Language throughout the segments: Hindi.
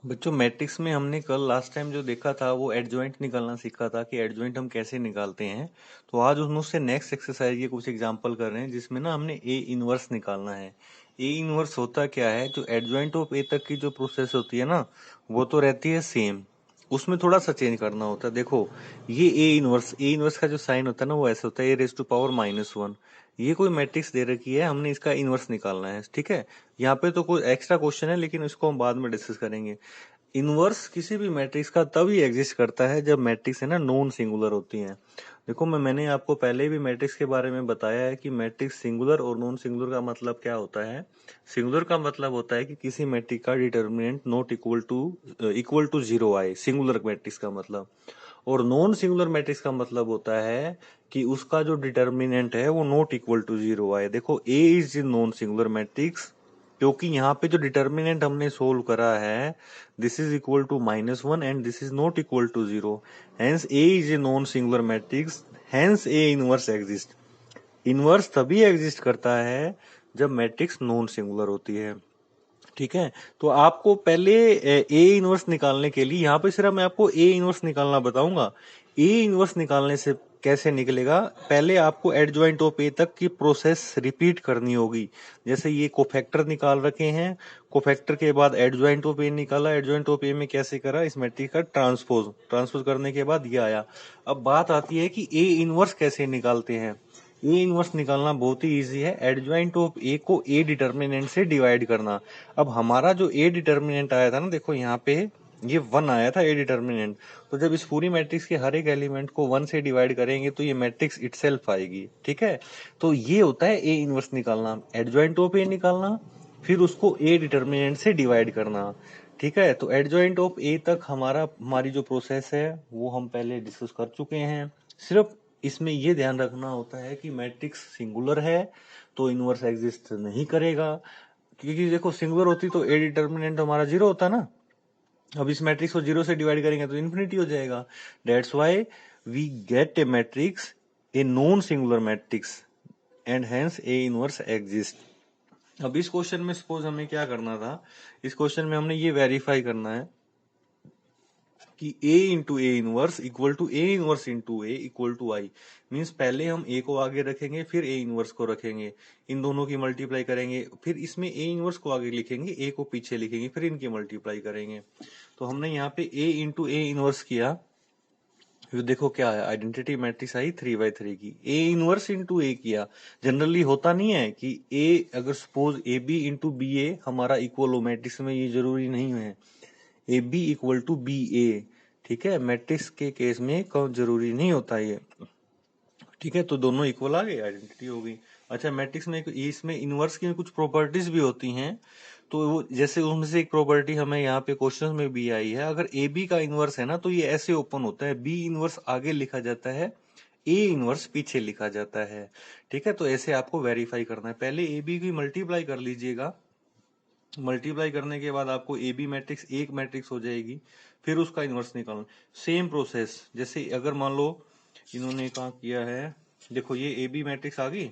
बच्चों मैट्रिक्स में हमने कल लास्ट टाइम जो देखा था वो एडजॉइंट निकालना सीखा था कि एडजॉइंट हम कैसे निकालते हैं। तो आज उससे नेक्स्ट एक्सरसाइज ये कुछ एग्जांपल कर रहे हैं जिसमें ना हमने ए इनवर्स निकालना है। ए इनवर्स होता क्या है, जो एडजॉइंट ऑफ ए तक की जो प्रोसेस होती है ना वो तो रहती है सेम, उसमें थोड़ा सा चेंज करना होता है। देखो ये ए इनवर्स का जो साइन होता है ना वो ऐसा होता है, ए रेज टू पावर -1। ये कोई मैट्रिक्स दे रखी है, हमने इसका इनवर्स निकालना है, ठीक है। यहाँ पे तो कोई एक्स्ट्रा क्वेश्चन है लेकिन इसको हम बाद में डिस्कस करेंगे। इनवर्स किसी भी मैट्रिक्स का तभी एग्जिस्ट करता है जब मैट्रिक्स है ना नॉन सिंगुलर होती हैं। देखो मैंने आपको पहले भी मैट्रिक्स के बारे में बताया है कि मैट्रिक्स सिंगुलर और नॉन सिंगुलर का मतलब क्या होता है। सिंगुलर का मतलब होता है कि किसी मैट्रिक्स का determinant not equal to zero आए, सिंगुलर मैट्रिक्स का मतलब। और नॉन सिंगुलर मैट्रिक्स का मतलब होता है कि उसका जो डिटर्मिनेंट है वो नॉट इक्वल टू जीरो आए। देखो A is non singular matrix क्योंकि यहाँ पे जो डिटर्मिनेंट हमने सोल्व करा है this is equal to -1 and this is not equal to zero. Hence A is a non singular matrix, hence A inverse exist. Inverse तभी एग्जिस्ट करता है जब मैट्रिक्स नॉन सिंगुलर होती है, ठीक है। तो आपको पहले ए इनवर्स निकालने के लिए यहाँ पे सिर्फ मैं आपको ए इनवर्स निकालना बताऊंगा। ए इनवर्स निकालने से कैसे निकलेगा, पहले आपको एडजॉइंट ऑफ ए तक की प्रोसेस रिपीट करनी होगी। जैसे ये कोफैक्टर निकाल रखे हैं, कोफैक्टर के बाद एडजॉइंट ऑफ ए निकाला, एडजॉइंट ऑफ ए में कैसे करा, इस मैट्रिक्स का ट्रांसपोज करने के बाद ये आया। अब बात आती है कि ए इनवर्स कैसे निकालते हैं। ए इनवर्स निकालना बहुत ही इजी है, एडजॉइंट ऑफ ए को ए डिटर्मिनेंट से डिवाइड करना। अब हमारा जो ए डिटर्मिनेंट आया था ना, देखो यहाँ पे ये 1 आया था ए डिटर्मिनेंट। तो जब इस पूरी मैट्रिक्स के हर एक एलिमेंट को 1 से डिवाइड करेंगे तो ये मैट्रिक्स इटसेल्फ आएगी, ठीक है। तो ये होता है ए इनवर्स निकालना, एडजॉइंट ऑफ ए निकालना, फिर उसको ए डिटर्मिनेंट से डिवाइड करना, ठीक है। तो एडजॉइंट ऑफ ए तक हमारी जो प्रोसेस है वो हम पहले डिस्कस कर चुके हैं। सिर्फ इसमें ये ध्यान रखना होता है कि मैट्रिक्स सिंगुलर है तो इनवर्स एग्जिस्ट नहीं करेगा, क्योंकि देखो सिंगुलर होती तो ए डिटर्मिनेंट हमारा जीरो होता ना। अब इस मैट्रिक्स को जीरो से डिवाइड करेंगे तो इन्फिनिटी हो जाएगा। That's why we get a matrix A non singular matrix and hence A inverse exist. अब इस क्वेश्चन में सपोज हमें क्या करना था, इस क्वेश्चन में हमने ये वेरीफाई करना है कि a into A inverse equal to A inverse into A equal to I. Means पहले हम a को आगे रखेंगे फिर a इनवर्स को रखेंगे, इन दोनों की मल्टीप्लाई करेंगे, फिर इसमें a इनवर्स को आगे लिखेंगे, a को पीछे लिखेंगे, फिर इनकी मल्टीप्लाई करेंगे। तो हमने यहाँ पे a इंटू ए इनवर्स किया, फिर देखो क्या है, आइडेंटिटी मैट्रिक्स आई 3/3 की। ए इनवर्स इंटू ए किया, जनरली होता नहीं है कि ए अगर suppose A B into B A हमारा इक्वल हो, मैट्रिक्स में ये जरूरी नहीं है A B equal to B A, ठीक है। मैट्रिक्स के केस में जरूरी नहीं होता ये, ठीक है। तो दोनों इक्वल आ गए, आइडेंटिटी हो गई। अच्छा मैट्रिक्स में इसमें इनवर्स की कुछ प्रॉपर्टीज भी होती हैं, तो वो जैसे उनमें से एक प्रॉपर्टी हमें यहाँ पे क्वेश्चन में भी आई है, अगर ए बी का इनवर्स है ना तो ये ऐसे ओपन होता है, बी इनवर्स आगे लिखा जाता है, ए इनवर्स पीछे लिखा जाता है, ठीक है। तो ऐसे आपको वेरीफाई करना है, पहले ए बी की मल्टीप्लाई कर लीजिएगा, मल्टीप्लाई करने के बाद आपको ए बी मैट्रिक्स एक मैट्रिक्स हो जाएगी, फिर उसका इनवर्स निकालना। सेम प्रोसेस, जैसे अगर मान लो इन्होंने कहा किया है, देखो ये ए बी मैट्रिक्स आ गई,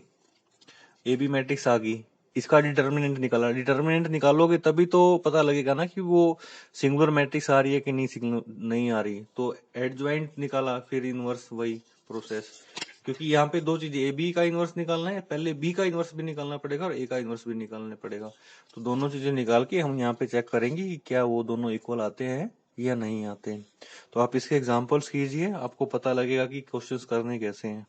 ए बी मैट्रिक्स आ गई, इसका डिटर्मिनेंट निकाला, डिटर्मिनेंट निकालोगे तभी तो पता लगेगा ना कि वो सिंगुलर मैट्रिक्स आ रही है कि नहीं आ रही। तो एडजॉइंट निकाला फिर इनवर्स, वही प्रोसेस। क्योंकि यहाँ पे दो चीजें, ए बी का इनवर्स निकालना है, पहले बी का इनवर्स भी निकालना पड़ेगा और ए का इनवर्स भी निकालना पड़ेगा। तो दोनों चीजें निकाल के हम यहाँ पे चेक करेंगे कि क्या वो दोनों इक्वल आते हैं या नहीं आते। तो आप इसके एग्जाम्पल्स कीजिए, आपको पता लगेगा कि क्वेश्चंस करने कैसे हैं।